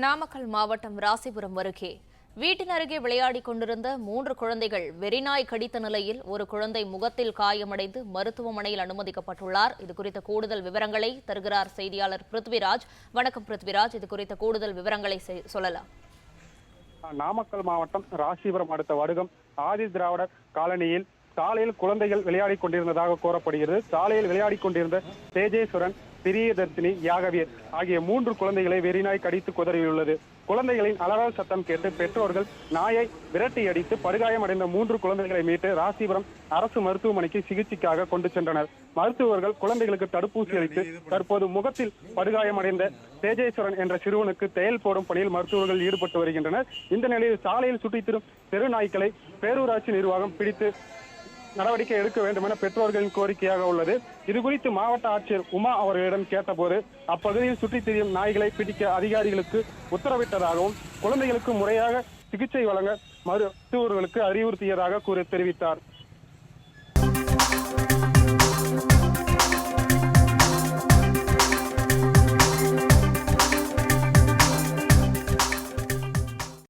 நாமக்கல் மாவட்டம் ராசிபுரம் அருகே வீட்டின் அருகே விளையாடிக் கொண்டிருந்த 3 குழந்தைகள் வெறிநாய் கடித்த நிலையில் ஒரு குழந்தை முகத்தில் காயமடைந்து மருத்துவமனையில் அனுமதிக்கப்பட்டுள்ளார். இதுகுறித்த கூடுதல் விவரங்களை தருகிறார் செய்தியாளர் பிருத்விராஜ். வணக்கம் பிருத்விராஜ், இது குறித்த கூடுதல் விவரங்களை சொல்லலாம். நாமக்கல் மாவட்டம் ராசிபுரம் அடுத்த வடுகம் ஆதி திராவிடர் காலனியில் சாலையில் குழந்தைகள் விளையாடிக் கொண்டிருந்ததாக கூறப்படுகிறது. சாலையில் விளையாடிக் கொண்டிருந்த தேஜேஸ்வரன், பிரியதர்த்தினி, யாகவீர் ஆகிய 3 குழந்தைகளை வெறிநாய் கடித்து குதறியுள்ளது. குழந்தைகளின் அலறல் சத்தம் கேட்டு பெற்றோர்கள் நாயை விரட்டி அடித்து படுகாயமடைந்த 3 குழந்தைகளை மீட்டு ராசிபுரம் அரசு மருத்துவமனைக்கு சிகிச்சைக்காக கொண்டு சென்றனர். மருத்துவர்கள் குழந்தைகளுக்கு தடுப்பூசி அளித்து தற்போது முகத்தில் படுகாயமடைந்த தேஜேஸ்வரன் என்ற சிறுவனுக்கு தையல் போடும் பணியில் மருத்துவர்கள் ஈடுபட்டு வருகின்றனர். இந்த நிலையில் சாலையில் சுற்றித் திரும் தெரு நாய்க்களை பேரூராட்சி நிர்வாகம் பிடித்து நடவடிக்கை எடுக்க வேண்டும் என பெற்றோர்களின் கோரிக்கையாக உள்ளது. இதுகுறித்து மாவட்ட ஆட்சியர் உமா அவர்களிடம் கேட்டபோது அப்பகுதியில் சுற்றித் திரியும் நாய்களை பிடிக்க அதிகாரிகளுக்கு உத்தரவிட்டதாகவும் குழந்தைகளுக்கு முறையாக சிகிச்சை வழங்க மருத்துவர்களுக்கு அறிவுறுத்தியதாக தெரிவித்தார்.